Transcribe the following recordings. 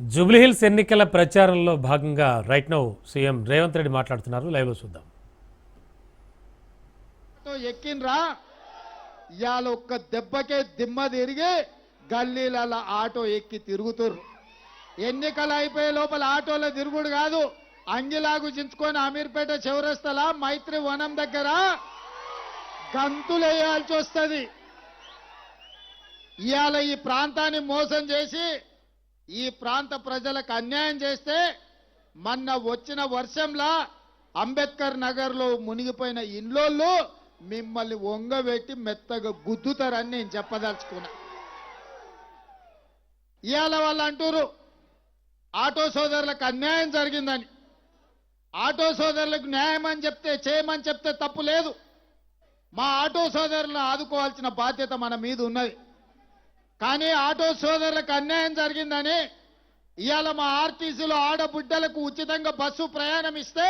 జూబ్లీహిల్స్ ఎన్నికల ప్రచారంలో భాగంగా right now CM Revanth Reddy మాట్లాడుతున్నారు. లైవ్ లో చూద్దాం. ఎక్కినరా ఇవాళ ఒక్క దెబ్బకే దిమ్మ తిరిగి గల్లీల ఆటో ఎక్కి తిరుగుతుర్రు. ఎన్నికలు అయిపోయే లోపల ఆటోలో తిరుగుడు కాదు, అంగిలాగు చించుకొని అమీర్పేట చౌరస్తల మైత్రి వనం దగ్గర గంతులేయాల్సి వస్తుంది. ఇవాళ ఈ ప్రాంతాన్ని మోసం చేసి ఈ ప్రాంత ప్రజలకు అన్యాయం చేస్తే మొన్న వచ్చిన వర్షంలా అంబేద్కర్ నగర్ లో మునిగిపోయిన ఇండ్లోళ్ళు మిమ్మల్ని వంగబెట్టి మెత్తగా గుద్దుతారని నేను చెప్పదలుచుకున్నా. ఇవాళ వాళ్ళు అంటారు ఆటో సోదరులకు అన్యాయం జరిగిందని. ఆటో సోదరులకు న్యాయం అని చెప్తే చేయమని చెప్తే తప్పు లేదు. మా ఆటో సోదరులను ఆదుకోవాల్సిన బాధ్యత మన మీద ఉన్నది. కానీ ఆటో సోదరులకు అన్యాయం జరిగిందని ఇవాళ మా ఆర్టీసీలో ఆడబిడ్డలకు ఉచితంగా బస్సు ప్రయాణం ఇస్తే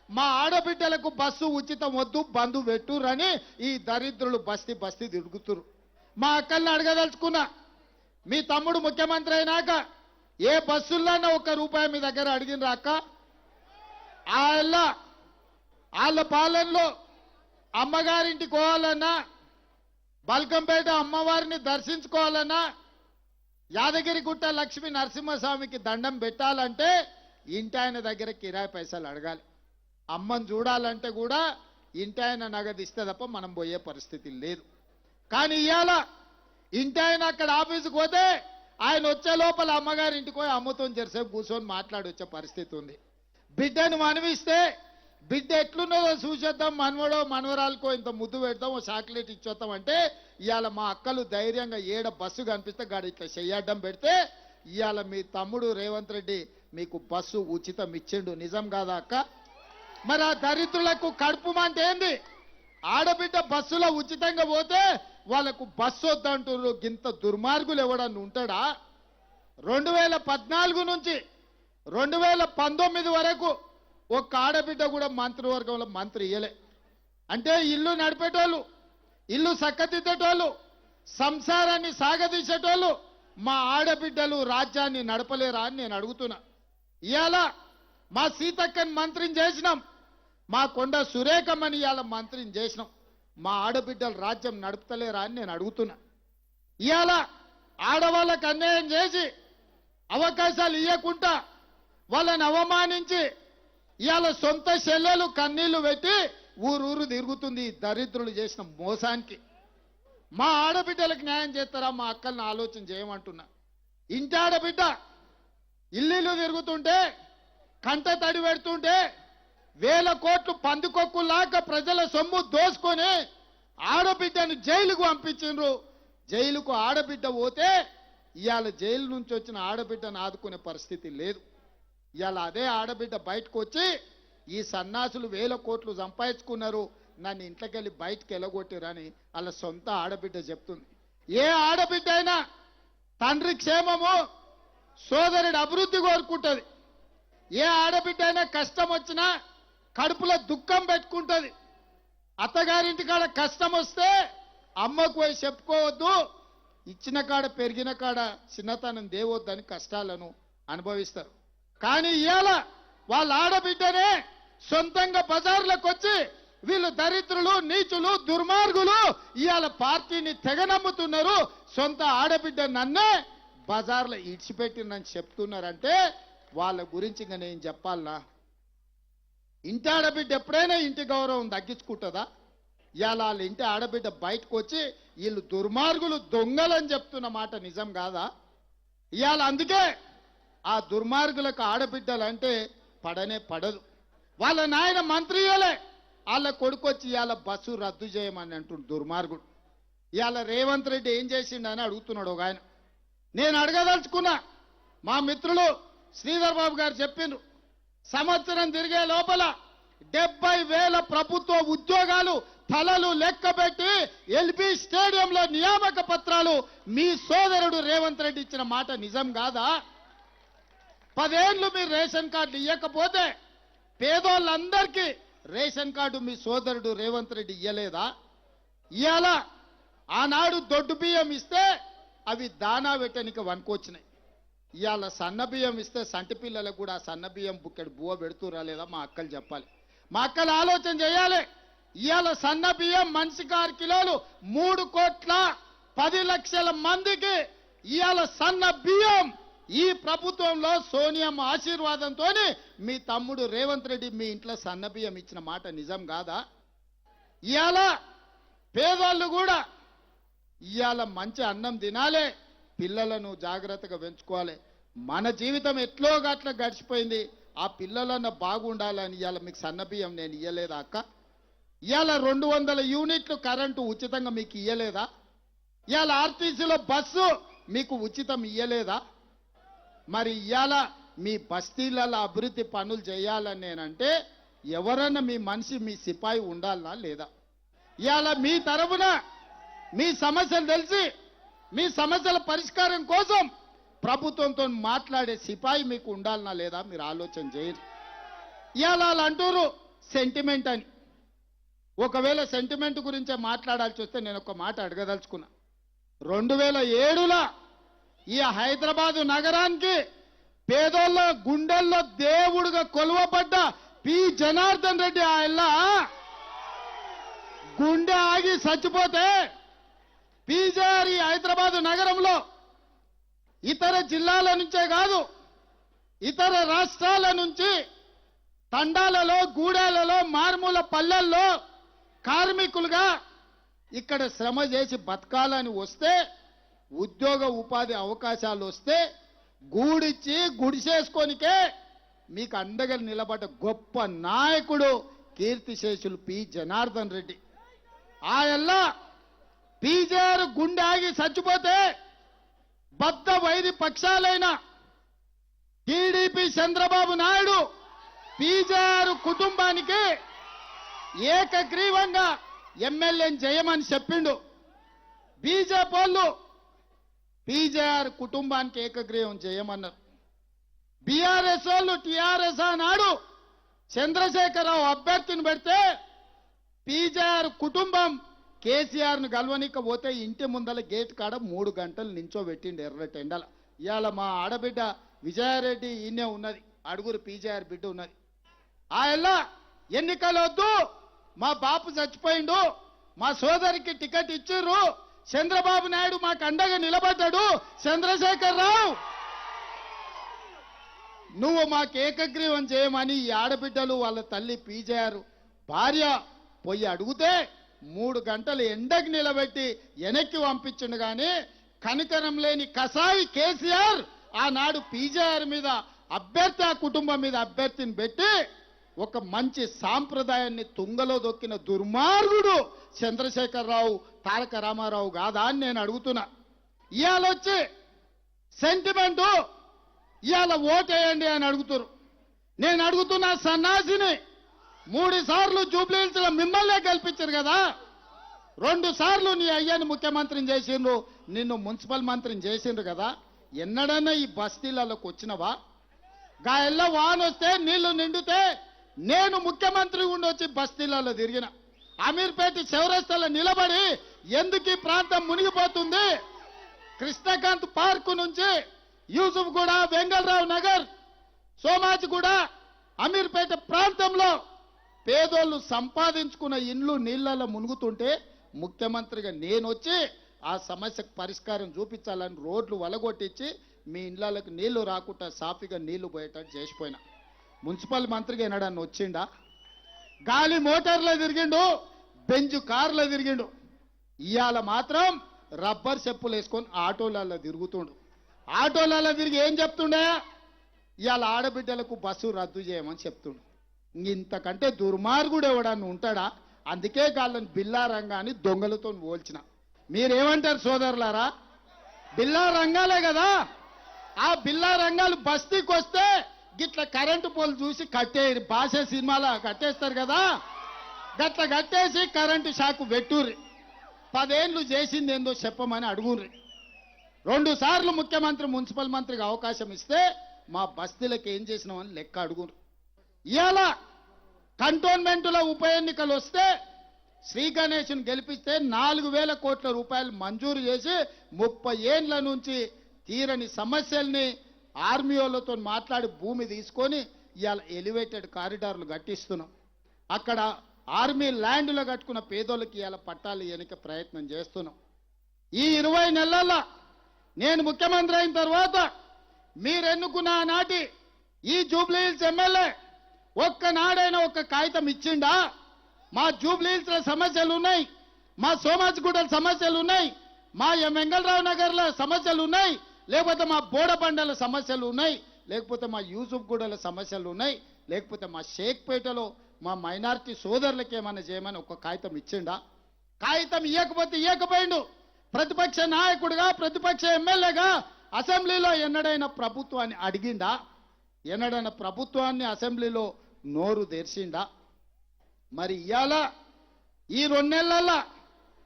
మా ఆడబిడ్డలకు బస్సు ఉచితం వద్దు, బంధు పెట్టురని ఈ దరిద్రులు బస్తీ బస్తీ తిరుగుతురు. మా అక్కల్ని అడగదలుచుకున్నా, మీ తమ్ముడు ముఖ్యమంత్రి అయినాక ఏ బస్సుల్లోనే ₹1 మీ దగ్గర అడిగినరా అక్క? వాళ్ళ పాలనలో అమ్మగారింటికి పోవాలన్నా, బల్కంపేట అమ్మవారిని దర్శించుకోవాలన్నా, యాదగిరిగుట్ట లక్ష్మీ నరసింహస్వామికి దండం పెట్టాలంటే ఇంటి ఆయన దగ్గర కిరాయి పైసలు అడగాలి. అమ్మని చూడాలంటే కూడా ఇంటి ఆయన నగదు ఇస్తే తప్ప మనం పోయే పరిస్థితి లేదు. కానీ ఇవాళ ఇంటి ఆయన అక్కడ ఆఫీసుకు పోతే ఆయన వచ్చే లోపల అమ్మగారి ఇంటికి పోయి అమ్మతో జరసేపు కూర్చొని మాట్లాడొచ్చే పరిస్థితి ఉంది. బిడ్డను మనవిస్తే బిడ్డ ఎట్లున్నదో చూసేద్దాం, మనవడో మనవరాలకో ఇంత ముద్దు పెడతాం, ఓ చాక్లెట్ ఇచ్చొద్దాం అంటే ఇవాళ మా అక్కలు ధైర్యంగా ఏడ బస్సు కనిపిస్తే గాడి ఇట్లా చెయ్యడ్డం పెడితే ఇవాళ మీ తమ్ముడు రేవంత్ రెడ్డి మీకు బస్సు ఉచితం ఇచ్చిండు. నిజం కాదా అక్క? మరి ఆ దరిద్రులకు కడుపు మంట ఏంది? ఆడబిడ్డ బస్సులో ఉచితంగా పోతే వాళ్ళకు బస్సు వద్దంటున్నారు. గింత దుర్మార్గులు ఎవడన్నా ఉంటాడా? 2014 నుంచి 2019 వరకు ఒక్క ఆడబిడ్డ కూడా మంత్రివర్గంలో మంత్రి ఇయ్యలే. అంటే ఇల్లు నడిపేటోళ్ళు, ఇల్లు చక్కదిద్దేటోళ్ళు, సంసారాన్ని సాగదీసేటోళ్ళు మా ఆడబిడ్డలు రాజ్యాన్ని నడపలేరా అని నేను అడుగుతున్నా. ఇవాళ మా సీతక్కని మంత్రిని చేసినాం, మా కొండ సురేఖమ్మని ఇవాళ మంత్రిని చేసినాం. మా ఆడబిడ్డలు రాజ్యం నడుపుతలేరా అని నేను అడుగుతున్నా. ఇవాళ ఆడవాళ్ళకు అన్యాయం చేసి అవకాశాలు ఇవ్వకుండా వాళ్ళని అవమానించి ఇవాళ సొంత చెల్లెలు కన్నీళ్లు పెట్టి ఊరూరు తిరుగుతుంది దరిద్రులు చేసిన మోసానికి. మా ఆడబిడ్డలకు న్యాయం చేస్తారా? మా అక్కల్ని ఆలోచన చేయమంటున్నా. ఇంటి ఆడబిడ్డ ఇల్లు తిరుగుతుంటే కంట తడి పెడుతుంటే 1000 కోట్లు పందికొక్కులాగా ప్రజల సొమ్ము దోసుకొని ఆడబిడ్డను జైలుకు పంపించిండ్రు. జైలుకు ఆడబిడ్డ పోతే ఇవాళ జైలు నుంచి వచ్చిన ఆడబిడ్డను ఆదుకునే పరిస్థితి లేదు. ఇవాళ అదే ఆడబిడ్డ బయటకు వచ్చి ఈ సన్నాసులు 1000 కోట్లు సంపాదించుకున్నారు, నన్ను ఇంట్లోకెళ్ళి బయటకు వెళ్ళగొట్టారని వాళ్ళ సొంత ఆడబిడ్డ చెప్తుంది. ఏ ఆడబిడ్డ అయినా తండ్రి క్షేమము, సోదరుడి అభివృద్ధి కోరుకుంటుంది. ఏ ఆడబిడ్డ అయినా కష్టం వచ్చినా కడుపులో దుఃఖం పెట్టుకుంటుంది. అత్తగారింటి కాడ కష్టం వస్తే అమ్మకు పోయి చెప్పుకోవద్దు, ఇచ్చిన కాడ పెరిగిన కాడ చిన్నతనం దేవద్దని కష్టాలను అనుభవిస్తారు. కానీ ఇవాళ వాళ్ళ ఆడబిడ్డనే సొంతంగా బజార్లకు వచ్చి వీళ్ళు దరిద్రులు, నీచులు, దుర్మార్గులు ఇవాళ పార్టీని తెగనమ్ముతున్నారు. సొంత ఆడబిడ్డ నన్నే బజార్లో ఇడిచిపెట్టిందని చెప్తున్నారంటే వాళ్ళ గురించి ఇంకా నేను చెప్పాలనా? ఇంటి ఆడబిడ్డ ఎప్పుడైనా ఇంటి గౌరవం తగ్గించుకుంటుందా? ఇవాళ వాళ్ళ ఇంటి ఆడబిడ్డ బయటకు వచ్చి వీళ్ళు దుర్మార్గులు, దొంగలని చెప్తున్న మాట నిజం కాదా? ఇవాళ అందుకే ఆ దుర్మార్గులకు ఆడబిడ్డలంటే పడనే పడదు. వాళ్ళ నాయన మంత్రియలే వాళ్ళ కొడుకు వచ్చి ఇవాళ బస్సు రద్దు చేయమని అంటుండు దుర్మార్గుడు. ఇవాళ రేవంత్ రెడ్డి ఏం చేసిండని అడుగుతున్నాడు ఒక ఆయన. నేను అడగదలుచుకున్నా, మా మిత్రులు శ్రీధర్ బాబు గారు చెప్పిండ్రు, సంవత్సరం తిరిగే లోపల 70,000 ప్రభుత్వ ఉద్యోగాలు తలలు లెక్కబెట్టి ఎల్బీ స్టేడియంలో నియామక పత్రాలు మీ సోదరుడు రేవంత్ రెడ్డి ఇచ్చిన మాట నిజం కాదా? 10 ఏళ్ళు మీరు రేషన్ కార్డు ఇవ్వకపోతే పేదోళ్ళందరికీ రేషన్ కార్డు మీ సోదరుడు రేవంత్ రెడ్డి ఇయ్యలేదా? ఇవాళ ఆనాడు దొడ్డు బియ్యం ఇస్తే అవి దానా పెట్టనికి వనుకొచ్చినాయి. ఇవాళ సన్న బియ్యం ఇస్తే సంటి పిల్లలకు కూడా సన్న బియ్యం బుక్కెడు బువ్వ పెడుతురా లేదా మా అక్కలు చెప్పాలి. మా అక్కలు ఆలోచన చేయాలి. ఇవాళ సన్న బియ్యం మనిషికి 6 కిలోలు 3,10,00,000 మందికి ఇవాళ సన్న బియ్యం ఈ ప్రభుత్వంలో సోనియమ్మ ఆశీర్వాదంతో మీ తమ్ముడు రేవంత్ రెడ్డి మీ ఇంట్లో సన్న బియ్యం ఇచ్చిన మాట నిజం కాదా? ఇవాళ పేదవాళ్ళు కూడా ఇవాళ మంచి అన్నం తినాలి, పిల్లలను జాగ్రత్తగా పెంచుకోవాలి. మన జీవితం ఎట్లో గట్ల గడిచిపోయింది, ఆ పిల్లలన్న బాగుండాలని ఇవాళ మీకు సన్న బియ్యం నేను ఇయ్యలేదా అక్క? ఇవాళ 200 యూనిట్లు కరెంటు ఉచితంగా మీకు ఇయ్యలేదా? ఇవాళ ఆర్టీసీలో బస్సు మీకు ఉచితం ఇయ్యలేదా? మరి ఇవాళ మీ బస్తీలలో అభివృద్ధి పనులు చేయాలని నేనంటే ఎవరన్నా మీ మనిషి మీ సిపాయి ఉండాలనా లేదా? ఇవాళ మీ తరపున మీ సమస్యలు తెలిసి మీ సమస్యల పరిష్కారం కోసం ప్రభుత్వంతో మాట్లాడే సిపాయి మీకు ఉండాలనా లేదా? మీరు ఆలోచన చేయండి. ఇవాళ వాళ్ళు అంటారు సెంటిమెంట్ అని. ఒకవేళ సెంటిమెంట్ గురించే మాట్లాడాల్సి వస్తే నేను ఒక మాట అడగదలుచుకున్నా. 2007లో ఈ హైదరాబాదు నగరానికి పేదోళ్ళ గుండెల్లో దేవుడుగా కొలువబడ్డ పి జనార్దన్ రెడ్డి ఆయన గుండె ఆగి చచ్చిపోతే పీజేఆర్ ఈ హైదరాబాదు నగరంలో ఇతర జిల్లాల నుంచే కాదు ఇతర రాష్ట్రాల నుంచి తండాలలో గూడాలలో మారుమూల పల్లెల్లో కార్మికులుగా ఇక్కడ శ్రమ చేసి బతకాలని వస్తే ఉద్యోగ ఉపాధి అవకాశాలు వస్తే గూడిచ్చి గుడిసేసుకోనికే మీకు అండగా నిలబడ్డ గొప్ప నాయకుడు కీర్తిశేషులు పి జనార్దన్ రెడ్డి. ఆయల్ల పీజేఆర్ గుండె ఆగి చచ్చిపోతే బద్ద వైరి పక్షాలైన టీడీపీ చంద్రబాబు నాయుడు పీజేఆర్ కుటుంబానికి ఏకగ్రీవంగా ఎమ్మెల్యేని చేయమని చెప్పిండు. బీజేపీ వాళ్ళు పీజేఆర్ కుటుంబానికి ఏకగ్రీవం చేయమన్నారు. బీఆర్ఎస్ వాళ్ళు టీఆర్ఎస్ నాడు చంద్రశేఖరరావు అభ్యర్థిని పెడితే పీజేఆర్ కుటుంబం కేసీఆర్ను గెలవనిక పోతే ఇంటి ముందల గేట్ కాడ 3 గంటలు నించోబెట్టిండు ఎర్రటి ఎండల. ఇవాళ మా ఆడబిడ్డ విజయారెడ్డి ఈయనే ఉన్నది, అడుగురు పీజేఆర్ బిడ్డ ఉన్నది. ఆయన ఎన్నికలు వద్దు, మా బాపు చచ్చిపోయిండు, మా సోదరికి టికెట్ ఇచ్చిర్రు, చంద్రబాబు నాయుడు మాకు అండగా నిలబడ్డాడు, చంద్రశేఖరరావు నువ్వు మాకు ఏకగ్రీవం చేయమని ఈ ఆడబిడ్డలు వాళ్ళ తల్లి పీజేఆర్ భార్య పోయి అడిగితే 3 గంటలు ఎండకు నిలబెట్టి వెనక్కి పంపించిండు. కానీ కనికరం లేని కసాయి కేసీఆర్ ఆనాడు పీజేఆర్ మీద అభ్యర్థి, ఆ కుటుంబం మీద అభ్యర్థిని పెట్టి ఒక మంచి సాంప్రదాయాన్ని తుంగలో దొక్కిన దుర్మార్గుడు చంద్రశేఖరరావు తారక రామారావు కాదా అని నేను అడుగుతున్నా. ఇవాళ వచ్చి సెంటిమెంటు ఇవాళ ఓటేయండి అని అడుగుతారు. నేను అడుగుతున్నా సన్నాసిని, 3 సార్లు జూబ్లీహిల్స్లో మిమ్మల్నే గెలిపించారు కదా, 2 సార్లు నీ అయ్యని ముఖ్యమంత్రిని చేసిండ్రు, నిన్ను మున్సిపల్ మంత్రిని చేసిండ్రు కదా, ఎన్నడన్నా ఈ బస్తీలలోకి వచ్చినవా? గాయల్ల వాన వస్తే నీళ్లు నిండితే నేను ముఖ్యమంత్రి ఉండొచ్చి బస్తీలలో తిరిగిన, అమీర్పేట చౌరస్తాలో నిలబడి ఎందుకు ఈ ప్రాంతం మునిగిపోతుంది, కృష్ణకాంత్ పార్కు నుంచి యూసుఫ్ గూడ, వెంగళరావు నగర్, సోమాజిగూడ, అమీర్పేట ప్రాంతంలో పేదోళ్ళు సంపాదించుకున్న ఇండ్లు నీళ్లలో మునుగుతుంటే ముఖ్యమంత్రిగా నేను వచ్చి ఆ సమస్యకు పరిష్కారం చూపించాలని రోడ్లు వలగొట్టించి మీ ఇండ్లకు నీళ్లు రాకుండా సాఫీగా నీళ్లు పోయేటట్టు చేసిపోయినా. మున్సిపల్ మంత్రిగా ఎన్నడన్నా వచ్చిండా? గాలి మోటార్లో తిరిగిండు, బెంజ్ కార్లో తిరిగిండు. ఇవాళ మాత్రం రబ్బర్ చెప్పులు వేసుకొని ఆటోలలో తిరుగుతుండు. ఆటోలలో తిరిగి ఏం చెప్తుండే? ఇవాళ ఆడబిడ్డలకు బస్సు రద్దు చేయమని చెప్తుండు. ఇంతకంటే దుర్మార్గుడు ఎవడన్నా ఉంటాడా? అందుకే వాళ్ళని బిల్లా రంగాన్ని దొంగలతో పోల్చిన. మీరేమంటారు సోదరులారా? బిల్లా రంగాలే కదా, ఆ బిల్లా రంగాలు బస్తీకి వస్తే గిట్ల కరెంటు పోలు చూసి కట్టే భాష సినిమాలో కట్టేస్తారు కదా, గట్ల కట్టేసి కరెంటు షాకు పెట్టుర్రి. 10 ఏళ్ళు చేసింది ఏందో చెప్పమని అడుగుర్రి. 2 సార్లు ముఖ్యమంత్రి మున్సిపల్ మంత్రికి అవకాశం ఇస్తే మా బస్తీలకు ఏం చేసినామని లెక్క అడుగురు. ఇవాళ కంటోన్మెంటులో ఉప ఎన్నికలు వస్తే శ్రీ గణేష్ను గెలిపిస్తే 4,000 కోట్ల రూపాయలు మంజూరు చేసి 30 ఏళ్ల నుంచి తీరని సమస్యల్ని ఆర్మీ వాళ్ళతో మాట్లాడి భూమి తీసుకొని ఇవాళ ఎలివేటెడ్ కారిడార్లు కట్టిస్తున్నాం. అక్కడ ఆర్మీ ల్యాండ్లో కట్టుకున్న పేదోళ్ళకి ఇవాళ పట్టాలు ఇవ్వడానికి ప్రయత్నం చేస్తున్నాం. ఈ 20 నెలల్లో నేను ముఖ్యమంత్రి అయిన తర్వాత మీరు ఎన్నుకున్న నాటి ఈ జూబ్లీ హిల్స్ ఎమ్మెల్యే ఒక్కనాడైనా ఒక్క కాగితం ఇచ్చిండా? మా జూబ్లీ హిల్స్లో సమస్యలు ఉన్నాయి, మా సోమాజిగూడ సమస్యలు ఉన్నాయి, మా వెంగళరావు నగర్లో సమస్యలు ఉన్నాయి, లేకపోతే మా బోడబండల సమస్యలు ఉన్నాయి, లేకపోతే మా యూసుఫ్ గూడల సమస్యలు ఉన్నాయి, లేకపోతే మా షేక్పేటలో మా మైనారిటీ సోదరులకి ఏమైనా చేయమని ఒక కాగితం ఇచ్చిండా? కాగితం ఇవ్వకపోతే ఇవ్వకపోయిండు. ప్రతిపక్ష నాయకుడిగా ప్రతిపక్ష ఎమ్మెల్యేగా అసెంబ్లీలో ఎన్నడైనా ప్రభుత్వాన్ని అడిగిండా? ఎన్నడైనా ప్రభుత్వాన్ని అసెంబ్లీలో నోరు తెరిచిండా? మరి ఇవాళ ఈ 2 నెలల్లో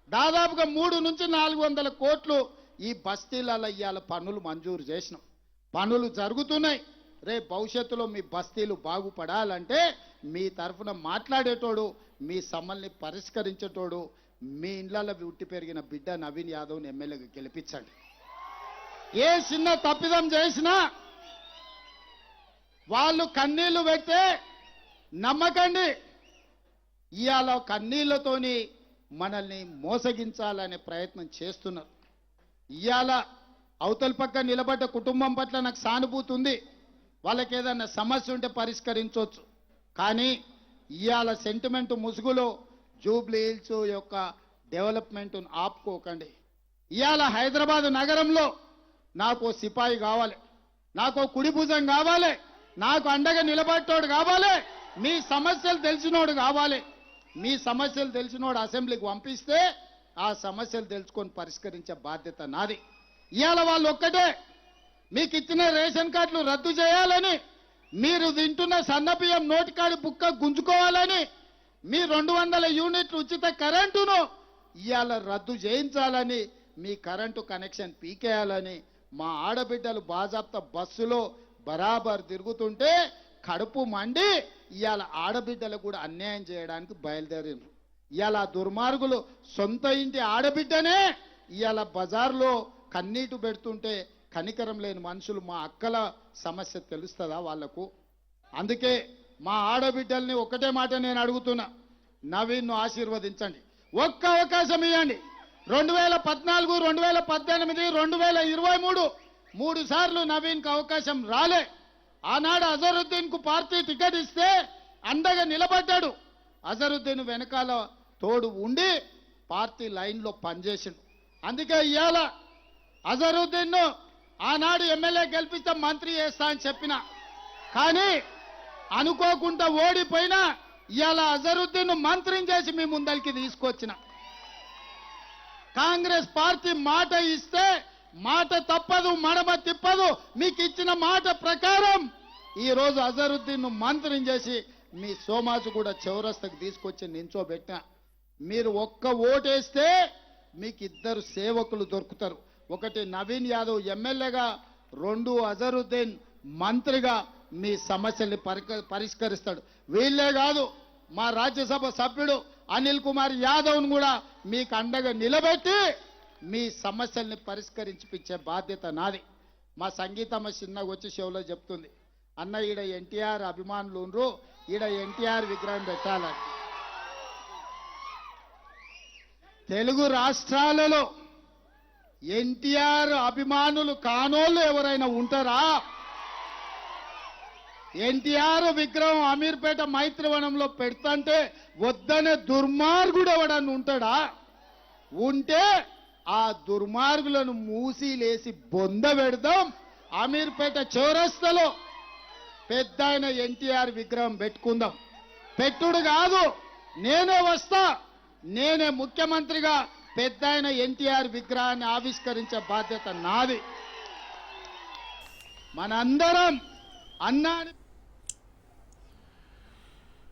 దాదాపుగా 300 నుంచి 400 కోట్లు ఈ బస్తీలలో ఇవాళ పనులు మంజూరు చేసినాం. పనులు జరుగుతున్నాయి. రేపు భవిష్యత్తులో మీ బస్తీలు బాగుపడాలంటే మీ తరఫున మాట్లాడేటోడు, మీ సమస్యల్ని పరిష్కరించేటోడు మీ ఇళ్లలో ఉట్టి పెరిగిన బిడ్డ నవీన్ యాదవ్ని ఎమ్మెల్యేగా గెలిపించండి. ఏ చిన్న తప్పిదం చేసినా వాళ్ళు కన్నీళ్లు పెడితే నమ్మకండి. ఇవాళ కన్నీళ్లతోని మనల్ని మోసగించాలనే ప్రయత్నం చేస్తున్నారు. ఇవాళ అవతల పక్క నిలబడ్డ కుటుంబం పట్ల నాకు సానుభూతి ఉంది. వాళ్ళకి ఏదైనా సమస్య ఉంటే పరిష్కరించవచ్చు. కానీ ఇవాళ సెంటిమెంట్ ముసుగులో జూబ్లీ హిల్స్ యొక్క డెవలప్మెంట్ను ఆపుకోకండి. ఇవాళ హైదరాబాద్ నగరంలో నాకు సిపాయి కావాలి, నాకు కుడి భుజం కావాలి, నాకు అండగా నిలబట్టోడు కావాలి, మీ సమస్యలు తెలిసినోడు కావాలి. మీ సమస్యలు తెలిసినోడు అసెంబ్లీకి పంపిస్తే ఆ సమస్యలు తెలుసుకొని పరిష్కరించే బాధ్యత నాది. ఇవాళ వాళ్ళు ఒక్కటే మీకు ఇచ్చిన రేషన్ కార్డులు రద్దు చేయాలని, మీరు తింటున్న సన్నబియ్యం నోటికాడి బుక్క గుంజుకోవాలని, మీ 200 యూనిట్లు ఉచిత కరెంటును ఇవాళ రద్దు చేయించాలని, మీ కరెంటు కనెక్షన్ పీకేయాలని, మా ఆడబిడ్డలు బాజాప్తా బస్సులో బరాబర్ తిరుగుతుంటే కడుపు మండి ఇవాళ ఆడబిడ్డలకు కూడా అన్యాయం చేయడానికి బయలుదేరినారు. ఇవాళ దుర్మార్గులు సొంత ఇంటి ఆడబిడ్డనే ఇవాళ బజార్లో కన్నీటు పెడుతుంటే కనికరం లేని మనుషులు మా అక్కల సమస్య తెలుస్తుందా వాళ్లకు? అందుకే మా ఆడబిడ్డల్ని ఒకటే మాట నేను అడుగుతున్నా, నవీన్ను ఆశీర్వదించండి, ఒక్క అవకాశం ఇవ్వండి. 2014, 2018, 2023 3 సార్లు నవీన్కు అవకాశం రాలే. ఆనాడు అజరుద్దీన్కు పార్టీ టికెట్ ఇస్తే అండగా నిలబడ్డాడు. అజరుద్దీన్ వెనకాల తోడు ఉండి పార్టీ లైన్లో పనిచేసిండు. అందుకే ఇవాళ అజరుద్దీన్ను ఆనాడు ఎమ్మెల్యే గెలిపిస్తే మంత్రి చేస్తా అని చెప్పిన, కానీ అనుకోకుండా ఓడిపోయినా ఇవాళ అజరుద్దీన్ మంత్రిని చేసి మీ ముందరికి తీసుకొచ్చిన. కాంగ్రెస్ పార్టీ మాట ఇస్తే మాట తప్పదు, మడమ తిప్పదు. మీకు ఇచ్చిన మాట ప్రకారం ఈరోజు అజరుద్దీన్ మంత్రిని చేసి మీ సోమాజిగూడ చౌరస్తకు తీసుకొచ్చి నించోబెట్టిన. మీరు ఒక్క ఓటేస్తే మీకు 2 సేవకులు దొరుకుతారు. ఒకటి నవీన్ యాదవ్ ఎమ్మెల్యేగా, 2 అజరుద్దీన్ మంత్రిగా మీ సమస్యల్ని పరిష్కరిస్తాడు. వీళ్ళే కాదు, మా రాజ్యసభ సభ్యుడు అనిల్ కుమార్ యాదవ్ను కూడా మీకు అండగా నిలబెట్టి మీ సమస్యల్ని పరిష్కరించిపించే బాధ్యత నాది. మా సంగీతమ్మ చిన్నగా వచ్చి షోలో చెప్తుంది, అన్న ఈడ ఎన్టీఆర్ అభిమానులు ఉండ్రు, ఈడ ఎన్టీఆర్ విగ్రహం పెట్టాలని. తెలుగు రాష్ట్రాలలో ఎన్టీఆర్ అభిమానులు కానోళ్ళు ఎవరైనా ఉంటారా? ఎన్టీఆర్ విగ్రహం అమీర్పేట మైత్రివనంలో పెడతంటే వద్దనే దుర్మార్గుడు ఎవడన్నా ఉంటాడా? ఉంటే ఆ దుర్మార్గులను మూసిలేసి బొంద పెడదాం. అమీర్పేట చౌరస్తలో పెద్ద ఆయన ఎన్టీఆర్ విగ్రహం పెట్టుకుందాం. పెట్టుడు కాదు, నేనే వస్తా, నేనే ముఖ్యమంత్రిగా పెద్ద ఆయన ఎన్టీఆర్ విగ్రహాన్ని ఆవిష్కరించే బాధ్యత నాది. మనందరం అన్నాని